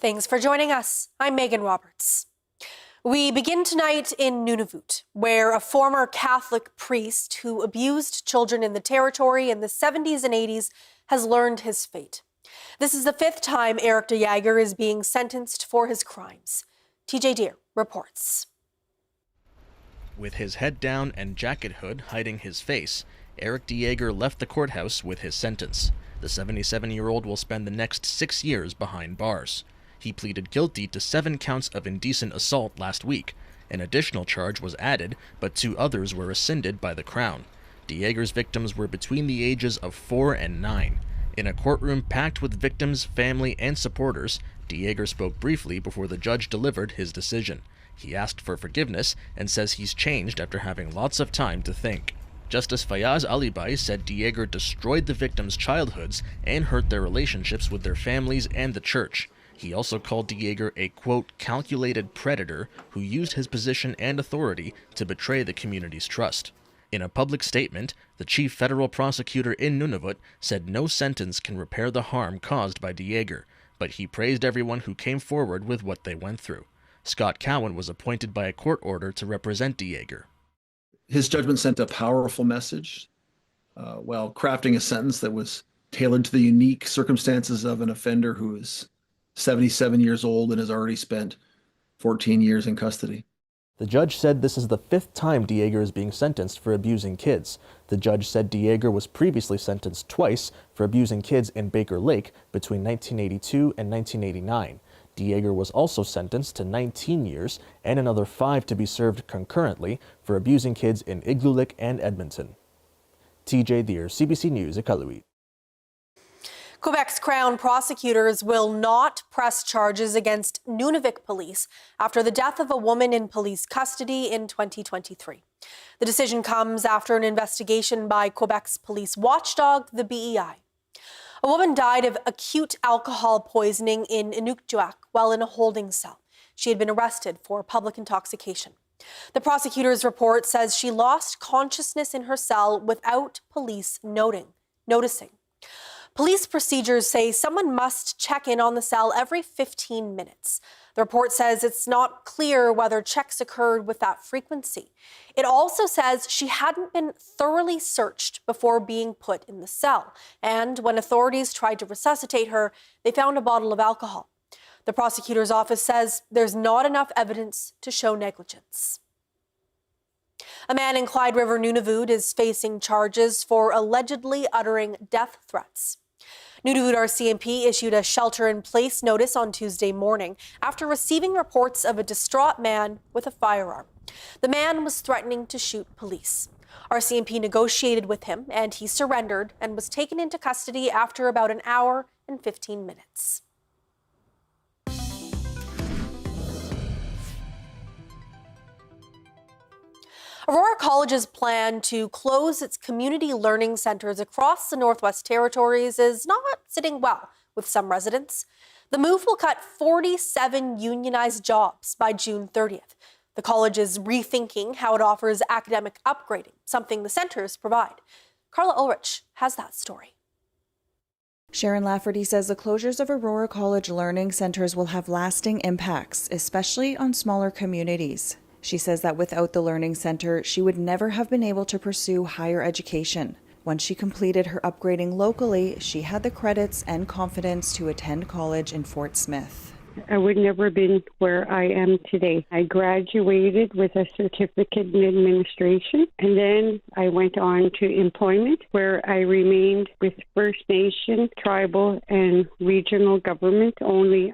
Thanks for joining us. I'm Megan Roberts. We begin tonight in Nunavut, where a former Catholic priest who abused children in the territory in the 70s and 80s has learned his fate. This is the fifth time Eric de Jager is being sentenced for his crimes. TJ Deer reports. With his head down and jacket hood hiding his face, Eric de Jager left the courthouse with his sentence. The 77-year-old will spend the next 6 years behind bars. He pleaded guilty to 7 counts of indecent assault last week. An additional charge was added, but 2 others were rescinded by the Crown. De Jager's victims were between the ages of 4 and 9. In a courtroom packed with victims, family, and supporters, de Jager spoke briefly before the judge delivered his decision. He asked for forgiveness and says he's changed after having lots of time to think. Justice Fayaz Alibay said de Jager destroyed the victims' childhoods and hurt their relationships with their families and the church. He also called de Jager a, quote, calculated predator who used his position and authority to betray the community's trust. In a public statement, the chief federal prosecutor in Nunavut said no sentence can repair the harm caused by de Jager, but he praised everyone who came forward with what they went through. Scott Cowan was appointed by a court order to represent de Jager. His judgment sent a powerful message while crafting a sentence that was tailored to the unique circumstances of an offender who is 77 years old and has already spent 14 years in custody. The judge said this is the 5th time de Jager is being sentenced for abusing kids. The judge said de Jager was previously sentenced twice for abusing kids in Baker Lake between 1982 and 1989. De Jager was also sentenced to 19 years and another 5 to be served concurrently for abusing kids in Igloolik and Edmonton. TJ Deer, CBC News, Iqaluit. Quebec's Crown prosecutors will not press charges against Nunavik police after the death of a woman in police custody in 2023. The decision comes after an investigation by Quebec's police watchdog, the BEI. A woman died of acute alcohol poisoning in Inukjuak while in a holding cell. She had been arrested for public intoxication. The prosecutor's report says she lost consciousness in her cell without police noticing. Police procedures say someone must check in on the cell every 15 minutes. The report says it's not clear whether checks occurred with that frequency. It also says she hadn't been thoroughly searched before being put in the cell. And when authorities tried to resuscitate her, they found a bottle of alcohol. The prosecutor's office says there's not enough evidence to show negligence. A man in Clyde River, Nunavut is facing charges for allegedly uttering death threats. Nunavut RCMP issued a shelter-in-place notice on Tuesday morning after receiving reports of a distraught man with a firearm. The man was threatening to shoot police. RCMP negotiated with him, and he surrendered and was taken into custody after about an hour and 15 minutes. Aurora College's plan to close its community learning centers across the Northwest Territories is not sitting well with some residents. The move will cut 47 unionized jobs by June 30th. The college is rethinking how it offers academic upgrading, something the centers provide. Carla Ulrich has that story. Sharon Lafferty says the closures of Aurora College learning centers will have lasting impacts, especially on smaller communities. She says that without the learning center, she would never have been able to pursue higher education. Once she completed her upgrading locally, she had the credits and confidence to attend college in Fort Smith. I would never have been where I am today. I graduated with a certificate in administration, and then I went on to employment, where I remained with First Nation, tribal, and regional government only.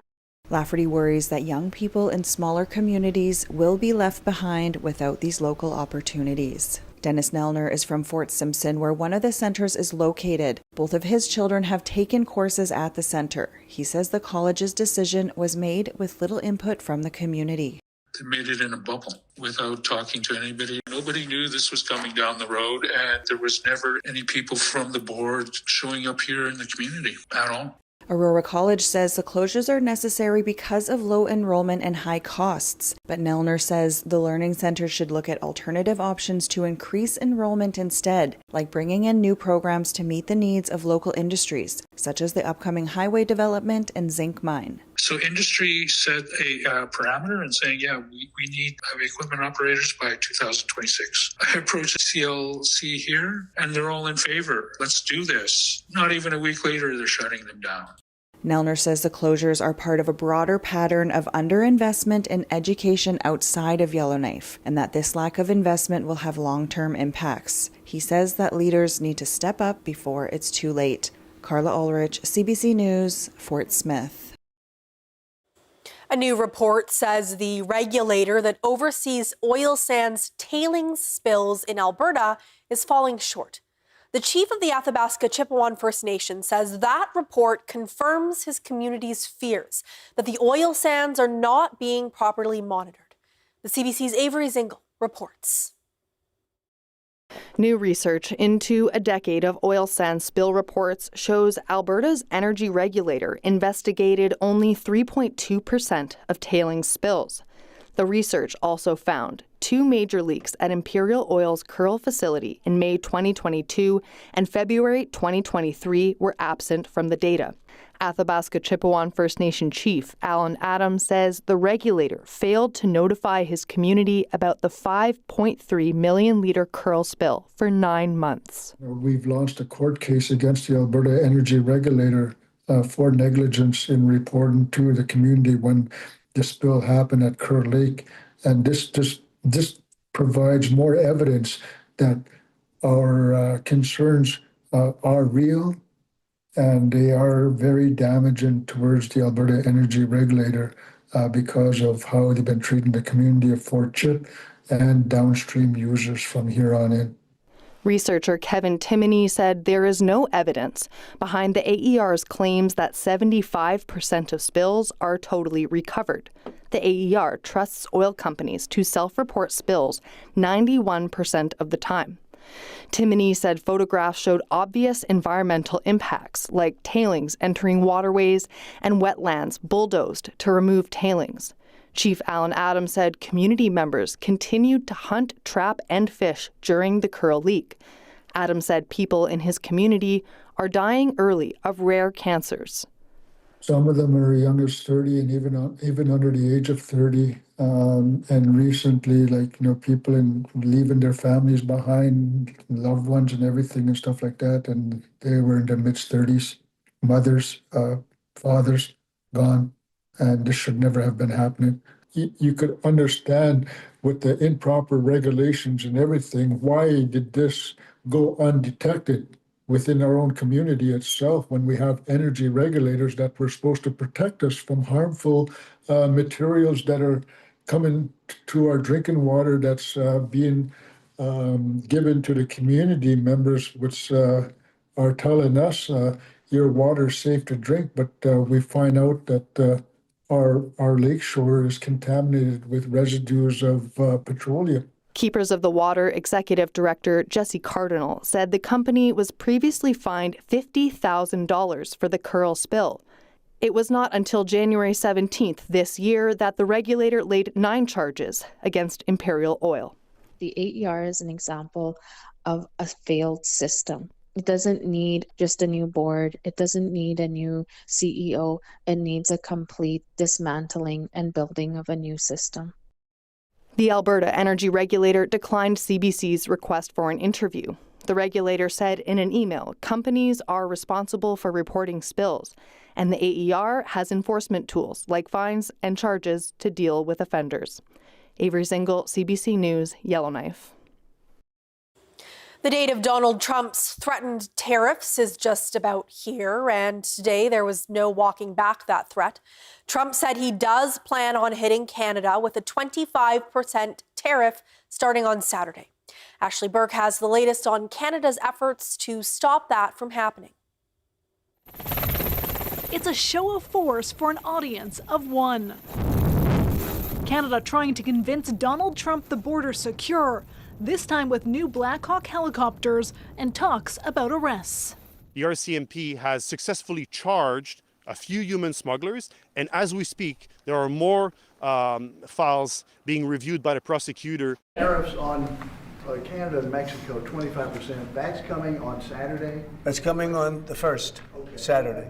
Lafferty worries that young people in smaller communities will be left behind without these local opportunities. Dennis Nelner is from Fort Simpson, where one of the centers is located. Both of his children have taken courses at the center. He says the college's decision was made with little input from the community. They made it in a bubble without talking to anybody. Nobody knew this was coming down the road, and there was never any people from the board showing up here in the community at all. Aurora College says the closures are necessary because of low enrollment and high costs, but Nelner says the learning center should look at alternative options to increase enrollment instead, like bringing in new programs to meet the needs of local industries, such as the upcoming highway development and zinc mine. So industry set a parameter and saying, yeah, we need equipment operators by 2026. I approached CLC here and they're all in favor. Let's do this. Not even a week later, they're shutting them down. Nellner says the closures are part of a broader pattern of underinvestment in education outside of Yellowknife, and that this lack of investment will have long-term impacts. He says that leaders need to step up before it's too late. Carla Ulrich, CBC News, Fort Smith. A new report says the regulator that oversees oil sands tailings spills in Alberta is falling short. The chief of the Athabasca Chipewyan First Nation says that report confirms his community's fears that the oil sands are not being properly monitored. The CBC's Avery Zingle reports. New research into a decade of oil sands spill reports shows Alberta's energy regulator investigated only 3.2% of tailings spills. The research also found 2 major leaks at Imperial Oil's Curl facility in May 2022 and February 2023 were absent from the data. Athabasca Chipewyan First Nation Chief Alan Adams says the regulator failed to notify his community about the 5.3 million litre Curl spill for 9 months. We've launched a court case against the Alberta Energy Regulator for negligence in reporting to the community when the spill happened at Curl Lake. And this provides more evidence that our concerns are real, and they are very damaging towards the Alberta Energy Regulator because of how they've been treating the community of Fort Chip and downstream users from here on in. Researcher Kevin Timoney said there is no evidence behind the AER's claims that 75% of spills are totally recovered. The AER trusts oil companies to self-report spills 91% of the time. Timoney said photographs showed obvious environmental impacts like tailings entering waterways and wetlands bulldozed to remove tailings. Chief Alan Adams said community members continued to hunt, trap, and fish during the Curl leak. Adams said people in his community are dying early of rare cancers. Some of them are young as 30 and even under the age of 30. And recently, people leaving their families behind, loved ones and everything and stuff like that. And they were in their mid-30s, mothers, fathers gone. And this should never have been happening. You could understand with the improper regulations and everything, why did this go undetected within our own community itself when we have energy regulators that were supposed to protect us from harmful materials that are coming to our drinking water that's being given to the community members, which are telling us your water is safe to drink, but we find out that our lakeshore is contaminated with residues of petroleum. Keepers of the Water Executive Director Jesse Cardinal said the company was previously fined $50,000 for the Curl spill. It was not until January 17th this year that the regulator laid 9 charges against Imperial Oil. The AER is an example of a failed system. It doesn't need just a new board. It doesn't need a new CEO. It needs a complete dismantling and building of a new system. The Alberta Energy Regulator declined CBC's request for an interview. The regulator said in an email, companies are responsible for reporting spills, and the AER has enforcement tools like fines and charges to deal with offenders. Avery Zingle, CBC News, Yellowknife. The date of Donald Trump's threatened tariffs is just about here, and today there was no walking back that threat. Trump said he does plan on hitting Canada with a 25% tariff starting on Saturday. Ashley Burke has the latest on Canada's efforts to stop that from happening. It's a show of force for an audience of one. Canada trying to convince Donald Trump the border's secure, this time with new Black Hawk helicopters and talks about arrests. The RCMP has successfully charged a few human smugglers, and as we speak, there are more files being reviewed by the prosecutor. Tariffs on Canada and Mexico, 25%. That's coming on Saturday? That's coming on the 1st, Saturday.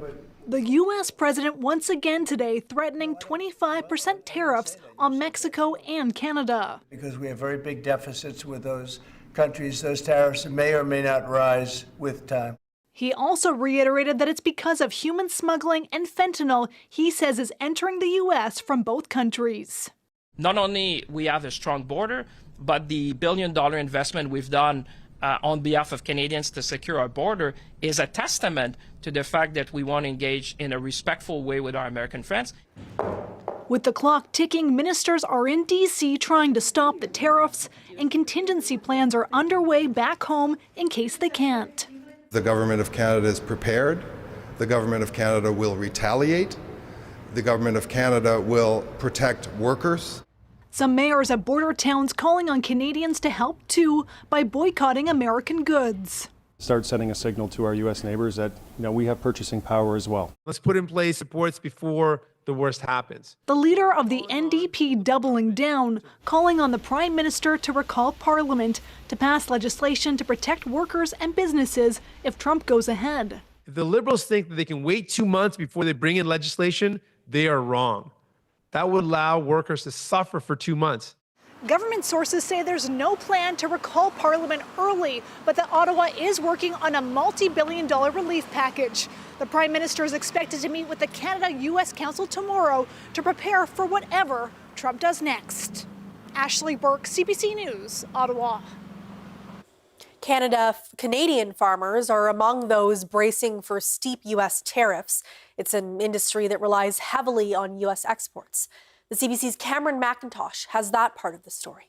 The U.S. president once again today threatening 25% tariffs on Mexico and Canada. Because we have very big deficits with those countries, those tariffs may or may not rise with time. He also reiterated that it's because of human smuggling and fentanyl he says is entering the U.S. from both countries. Not only we have a strong border, but the billion-dollar investment we've done on behalf of Canadians to secure our border is a testament to the fact that we want to engage in a respectful way with our American friends. With the clock ticking, ministers are in D.C. trying to stop the tariffs, and contingency plans are underway back home in case they can't. The government of Canada is prepared. The government of Canada will retaliate. The government of Canada will protect workers. Some mayors of border towns calling on Canadians to help too by boycotting American goods. Start sending a signal to our U.S. neighbors that we have purchasing power as well. Let's put in place supports before the worst happens. The leader of the NDP doubling down, calling on the Prime Minister to recall Parliament to pass legislation to protect workers and businesses if Trump goes ahead. If the Liberals think that they can wait 2 months before they bring in legislation, they are wrong. That would allow workers to suffer for 2 months. Government sources say there's no plan to recall Parliament early, but that Ottawa is working on a multi-billion-dollar relief package. The Prime Minister is expected to meet with the Canada-U.S. Council tomorrow to prepare for whatever Trump does next. Ashley Burke, CBC News, Ottawa. Canadian farmers are among those bracing for steep U.S. tariffs. It's an industry that relies heavily on U.S. exports. The CBC's Cameron McIntosh has that part of the story.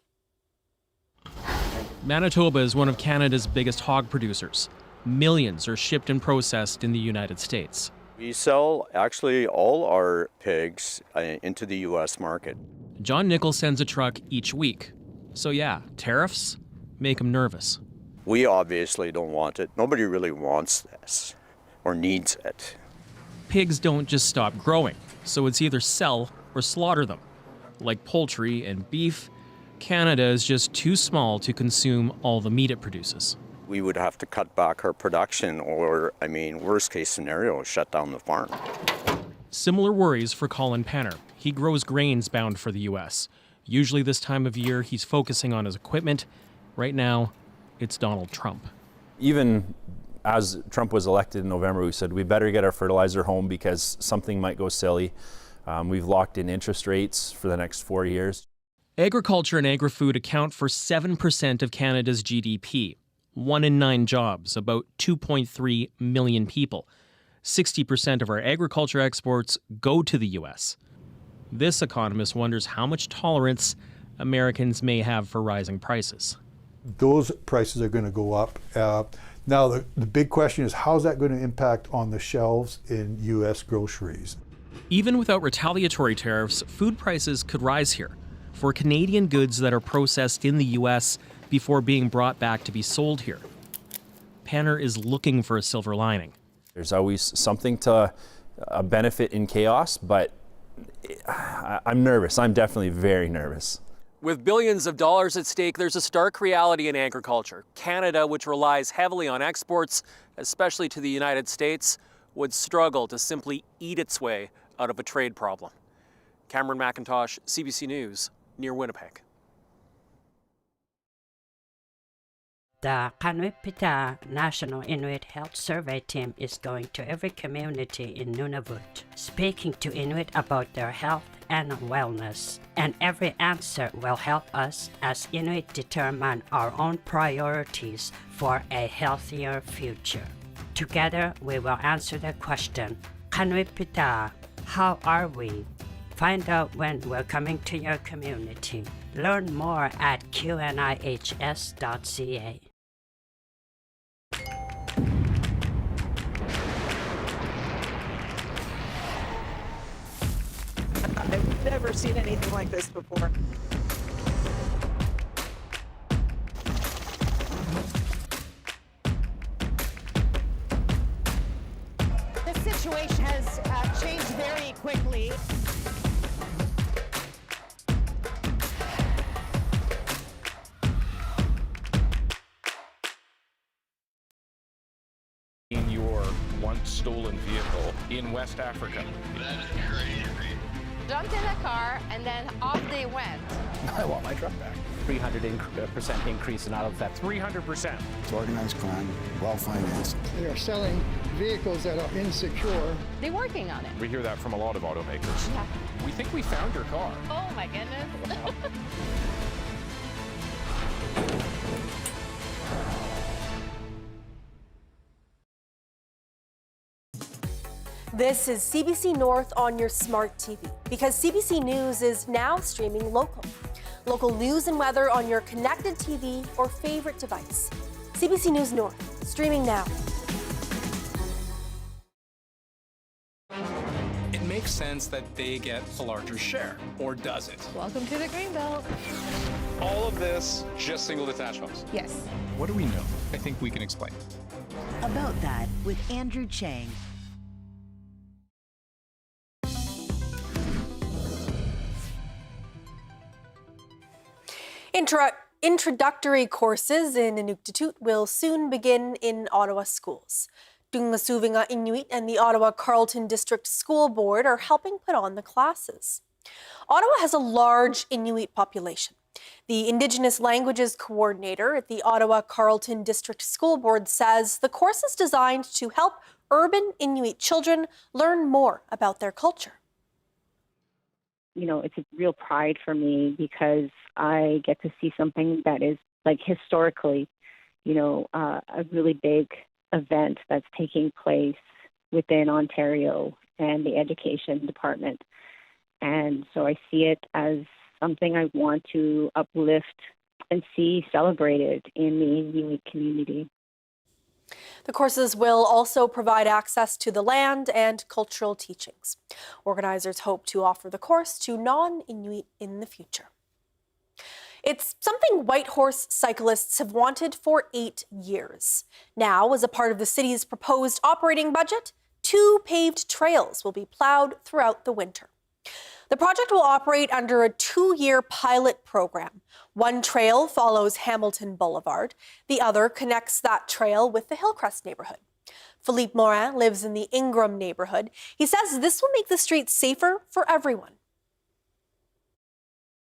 Manitoba is one of Canada's biggest hog producers. Millions are shipped and processed in the United States. We sell actually all our pigs into the U.S. market. John Nichols sends a truck each week. So yeah, tariffs make him nervous. We obviously don't want it. Nobody really wants this or needs it. Pigs don't just stop growing, so it's either sell or slaughter them. Like poultry and beef, Canada is just too small to consume all the meat it produces. We would have to cut back our production or, worst case scenario, shut down the farm. Similar worries for Colin Penner. He grows grains bound for the U.S. Usually this time of year, he's focusing on his equipment. Right now, it's Donald Trump. Even as Trump was elected in November, we said we better get our fertilizer home because something might go silly. We've locked in interest rates for the next 4 years. Agriculture and agri-food account for 7% of Canada's GDP. 1 in 9 jobs, about 2.3 million people. 60% of our agriculture exports go to the U.S. This economist wonders how much tolerance Americans may have for rising prices. Those prices are going to go up. Now, the big question is, how's that going to impact on the shelves in U.S. groceries? Even without retaliatory tariffs, food prices could rise here for Canadian goods that are processed in the U.S. before being brought back to be sold here. Penner is looking for a silver lining. There's always something to benefit in chaos, but I'm nervous. I'm definitely very nervous. With billions of dollars at stake, there's a stark reality in agriculture. Canada, which relies heavily on exports, especially to the United States, would struggle to simply eat its way out of a trade problem. Cameron McIntosh, CBC News, near Winnipeg. The Kanuipita National Inuit Health Survey team is going to every community in Nunavut, speaking to Inuit about their health and wellness. And every answer will help us as Inuit determine our own priorities for a healthier future. Together, we will answer the question, Kanuipita, how are we? Find out when we're coming to your community. Learn more at qnihs.ca. I've never seen anything like this before. The situation has changed very quickly. Your once stolen vehicle in West Africa. Jumped in a car and then off they went. I want my truck back. 300% increase in auto theft. 300%. It's organized crime, well financed. They are selling vehicles that are insecure. They're working on it. We hear that from a lot of automakers. Yeah. We think we found your car. Oh my goodness. This is CBC North on your smart TV because CBC News is now streaming local. Local news and weather on your connected TV or favorite device. CBC News North, streaming now. It makes sense that they get a larger share, or does it? Welcome to the Greenbelt. All of this, just single detached homes? Yes. What do we know? I think we can explain. About that with Andrew Chang. Introductory courses in Inuktitut will soon begin in Ottawa schools. Tunngasuvinga Inuit and the Ottawa Carleton District School Board are helping put on the classes. Ottawa has a large Inuit population. The Indigenous Languages Coordinator at the Ottawa Carleton District School Board says the course is designed to help urban Inuit children learn more about their culture. You know, it's a real pride for me because I get to see something that is like historically, a really big event that's taking place within Ontario and the education department. And so I see it as something I want to uplift and see celebrated in the Inuit community. The courses will also provide access to the land and cultural teachings. Organizers hope to offer the course to non-Inuit in the future. It's something Whitehorse cyclists have wanted for 8 years. Now, as a part of the city's proposed operating budget, 2 paved trails will be plowed throughout the winter. The project will operate under a 2-year pilot program. One trail follows Hamilton Boulevard. The other connects that trail with the Hillcrest neighborhood. Philippe Morin lives in the Ingram neighborhood. He says this will make the streets safer for everyone.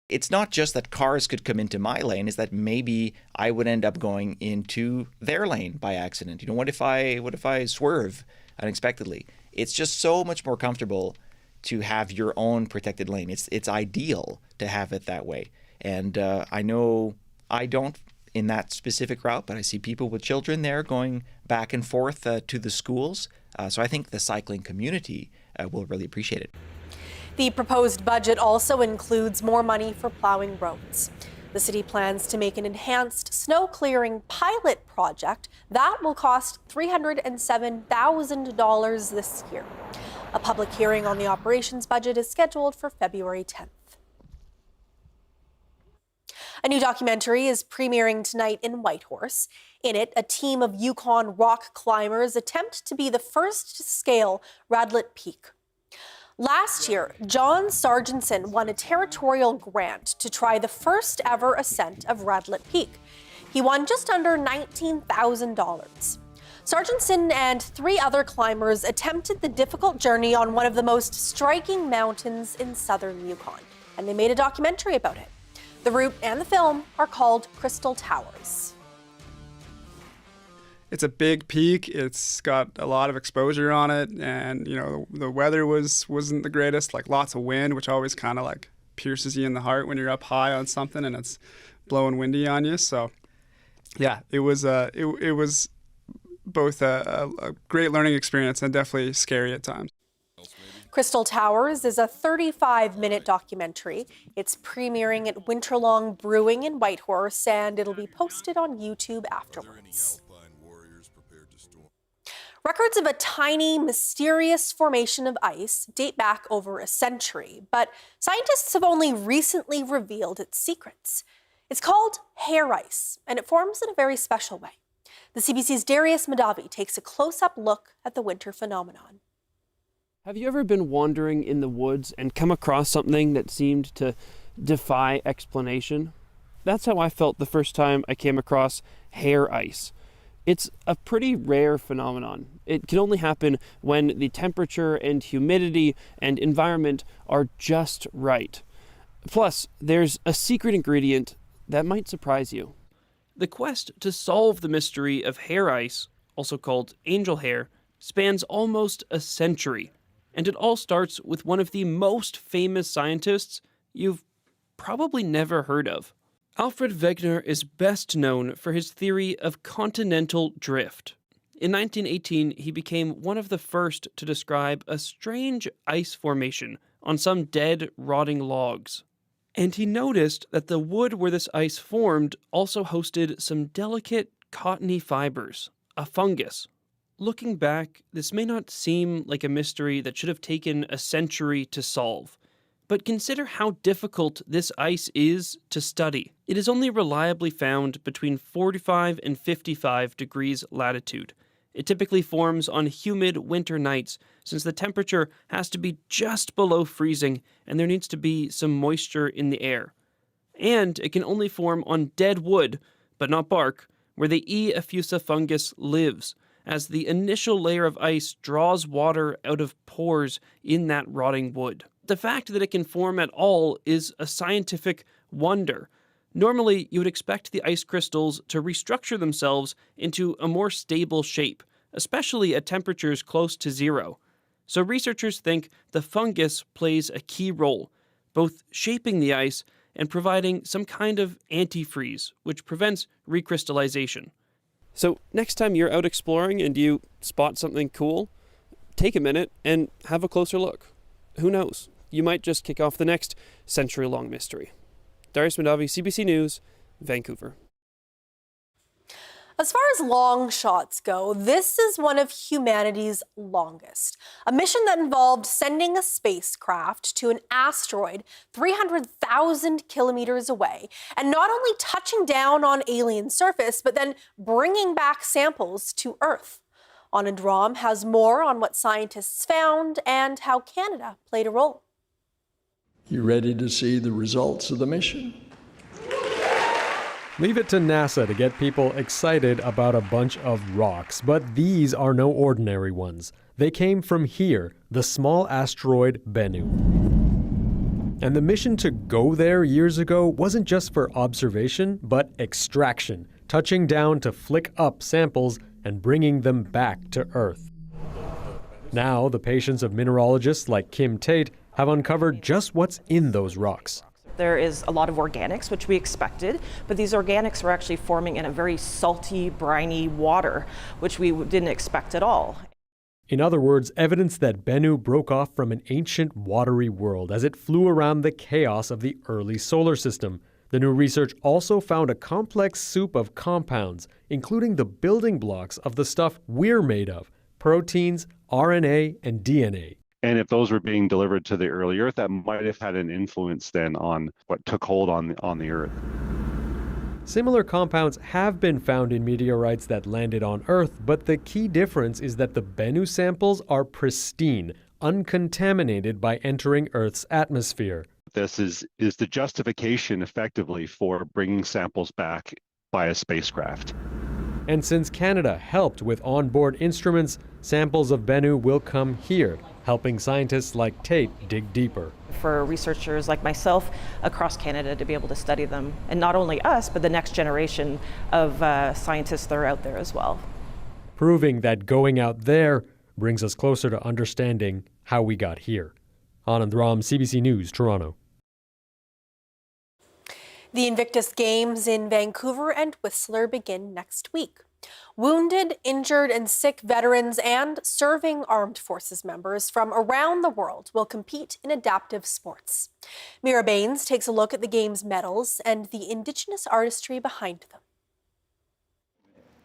It's not just that cars could come into my lane, is that maybe I would end up going into their lane by accident. What if I swerve unexpectedly? It's just so much more comfortable to have your own protected lane. It's ideal to have it that way. And I know I don't in that specific route, but I see people with children there going back and forth to the schools. So I think the cycling community will really appreciate it. The proposed budget also includes more money for plowing roads. The city plans to make an enhanced snow clearing pilot project that will cost $307,000 this year. A public hearing on the operations budget is scheduled for February 10th. A new documentary is premiering tonight in Whitehorse. In it, a team of Yukon rock climbers attempt to be the first to scale Radlett Peak. Last year, John Sargentson won a territorial grant to try the first ever ascent of Radlett Peak. He won just under $19,000. Sargentson and 3 other climbers attempted the difficult journey on one of the most striking mountains in southern Yukon, and they made a documentary about it. The route and the film are called Crystal Towers. It's a big peak. It's got a lot of exposure on it, and the weather wasn't the greatest. Like lots of wind, which always kind of like pierces you in the heart when you're up high on something and it's blowing windy on you. So, yeah, it was both a great learning experience and definitely scary at times. Crystal Towers is a 35-minute documentary. It's premiering at Winterlong Brewing in Whitehorse, and it'll be posted on YouTube afterwards. Records of a tiny, mysterious formation of ice date back over a century, but scientists have only recently revealed its secrets. It's called hair ice, and it forms in a very special way. The CBC's Darius Madavi takes a close-up look at the winter phenomenon. Have you ever been wandering in the woods and come across something that seemed to defy explanation? That's how I felt the first time I came across hair ice. It's a pretty rare phenomenon. It can only happen when the temperature and humidity and environment are just right. Plus, there's a secret ingredient that might surprise you. The quest to solve the mystery of hair ice, also called angel hair, spans almost a century. And it all starts with one of the most famous scientists you've probably never heard of. Alfred Wegener is best known for his theory of continental drift. In 1918, he became one of the first to describe a strange ice formation on some dead, rotting logs. And he noticed that the wood where this ice formed also hosted some delicate, cottony fibers, a fungus. Looking back, this may not seem like a mystery that should have taken a century to solve. But consider how difficult this ice is to study. It is only reliably found between 45 and 55 degrees latitude. It typically forms on humid winter nights, since the temperature has to be just below freezing and there needs to be some moisture in the air. And it can only form on dead wood, but not bark, where the E. effusa fungus lives, as the initial layer of ice draws water out of pores in that rotting wood. The fact that it can form at all is a scientific wonder. Normally, you would expect the ice crystals to restructure themselves into a more stable shape, especially at temperatures close to zero. So researchers think the fungus plays a key role, both shaping the ice and providing some kind of antifreeze, which prevents recrystallization. So next time you're out exploring and you spot something cool, take a minute and have a closer look. Who knows? You might just kick off the next century-long mystery. Darius Mandavi, CBC News, Vancouver. As far as long shots go, this is one of humanity's longest. A mission that involved sending a spacecraft to an asteroid 300,000 kilometers away and not only touching down on alien surface, but then bringing back samples to Earth. Anand Ram has more on what scientists found and how Canada played a role. You ready to see the results of the mission? Leave it to NASA to get people excited about a bunch of rocks, but these are no ordinary ones. They came from here, the small asteroid Bennu. And the mission to go there years ago wasn't just for observation, but extraction, touching down to flick up samples and bringing them back to Earth. Now, the patience of mineralogists like Kim Tate have uncovered just what's in those rocks. There is a lot of organics, which we expected, but these organics were actually forming in a very salty, briny water, which we didn't expect at all. In other words, evidence that Bennu broke off from an ancient watery world as it flew around the chaos of the early solar system. The new research also found a complex soup of compounds, including the building blocks of the stuff we're made of: proteins, RNA, and DNA. And if those were being delivered to the early Earth, that might have had an influence then on what took hold on the Earth. Similar compounds have been found in meteorites that landed on Earth, but the key difference is that the Bennu samples are pristine, uncontaminated by entering Earth's atmosphere. This is the justification, effectively, for bringing samples back by a spacecraft. And since Canada helped with onboard instruments, samples of Bennu will come here, helping scientists like Tate dig deeper. For researchers like myself across Canada to be able to study them, and not only us, but the next generation of scientists that are out there as well. Proving that going out there brings us closer to understanding how we got here. Anand Ram, CBC News, Toronto. The Invictus Games in Vancouver and Whistler begin next week. Wounded, injured, and sick veterans and serving armed forces members from around the world will compete in adaptive sports. Mira Baines takes a look at the Games medals and the Indigenous artistry behind them.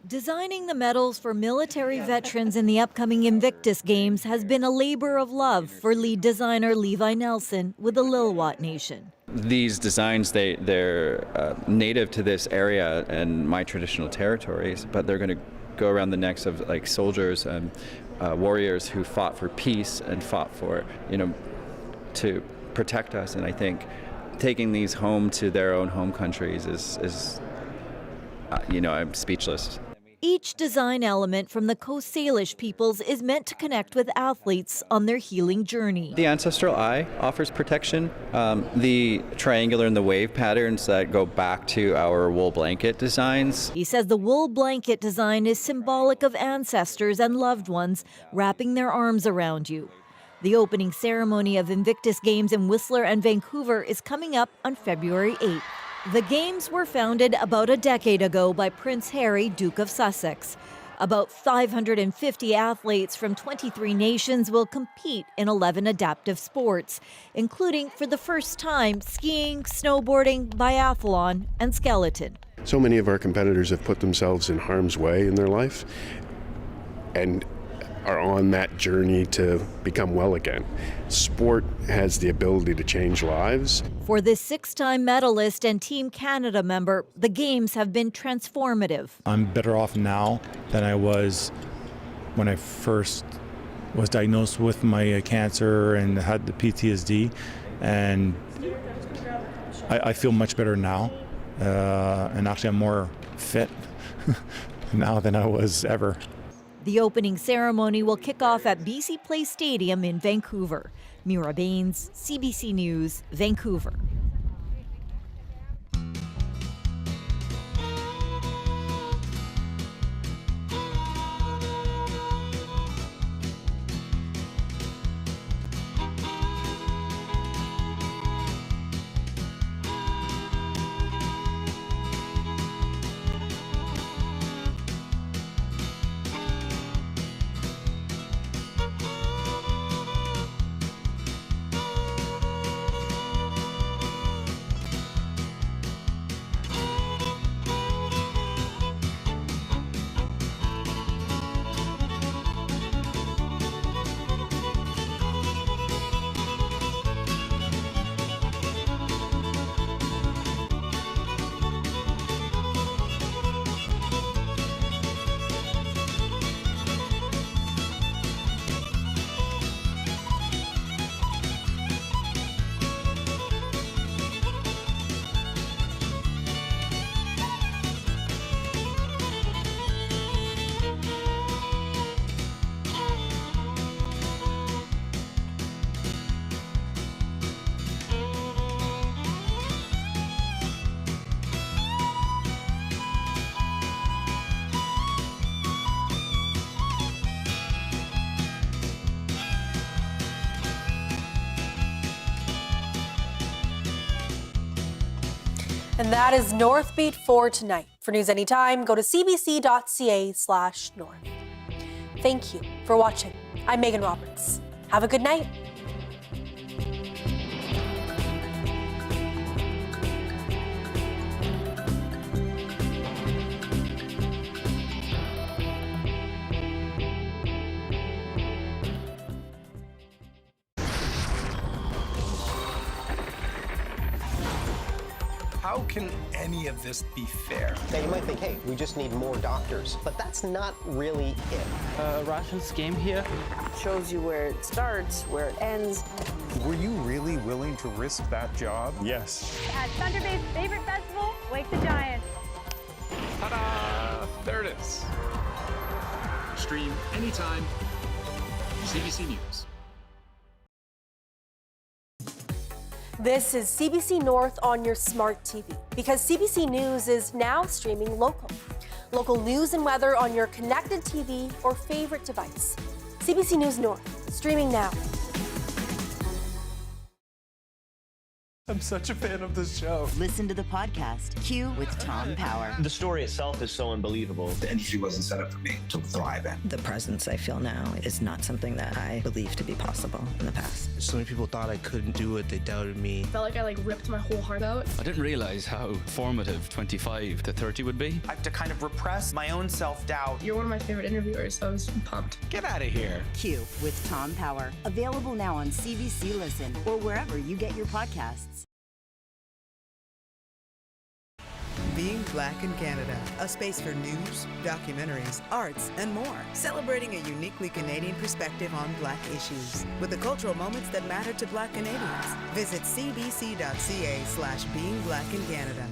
Designing the medals for military veterans in the upcoming Invictus Games has been a labor of love for lead designer Levi Nelson with the Lil'wat Nation. These designs, they're native to this area and my traditional territories, but they're going to go around the necks of like soldiers and warriors who fought for peace and fought for, to protect us. And I think taking these home to their own home countries is I'm speechless. Each design element from the Coast Salish peoples is meant to connect with athletes on their healing journey. The ancestral eye offers protection. The triangular and the wave patterns that go back to our wool blanket designs. He says the wool blanket design is symbolic of ancestors and loved ones wrapping their arms around you. The opening ceremony of Invictus Games in Whistler and Vancouver is coming up on February 8th. The Games were founded about a decade ago by Prince Harry, Duke of Sussex. About 550 athletes from 23 nations will compete in 11 adaptive sports, including for the first time skiing, snowboarding, biathlon, and skeleton. So many of our competitors have put themselves in harm's way in their life and are on that journey to become well again. Sport has the ability to change lives. For this 6-time medalist and Team Canada member, the Games have been transformative. I'm better off now than I was when I first was diagnosed with my cancer and had the PTSD, and I feel much better now, and actually I'm more fit now than I was ever. The opening ceremony will kick off at BC Place Stadium in Vancouver. Mira Baines, CBC News, Vancouver. And that is Northbeat for tonight. For news anytime, go to cbc.ca/north. Thank you for watching. I'm Megan Roberts. Have a good night. How can any of this be fair? Now you might think, hey, we just need more doctors, but that's not really it. Russian scheme here. Shows you where it starts, where it ends. Were you really willing to risk that job? Yes. At Thunder Bay's favorite festival, Wake the Giant. Ta-da! There it is. Stream anytime. CBC News. This is CBC North on your smart TV because CBC News is now streaming local. Local news and weather on your connected TV or favorite device. CBC News North, streaming now. I'm such a fan of this show. Listen to the podcast, Q with Tom Power. The story itself is so unbelievable. The industry wasn't set up for me to thrive in. The presence I feel now is not something that I believed to be possible in the past. So many people thought I couldn't do it. They doubted me. I felt like I ripped my whole heart out. I didn't realize how formative 25 to 30 would be. I have to kind of repress my own self-doubt. You're one of my favorite interviewers, so I was pumped. Get out of here. Q with Tom Power. Available now on CBC Listen or wherever you get your podcasts. Being Black in Canada, a space for news, documentaries, arts, and more, celebrating a uniquely Canadian perspective on Black issues, with the cultural moments that matter to Black Canadians. Visit cbc.ca/beingblack in Canada.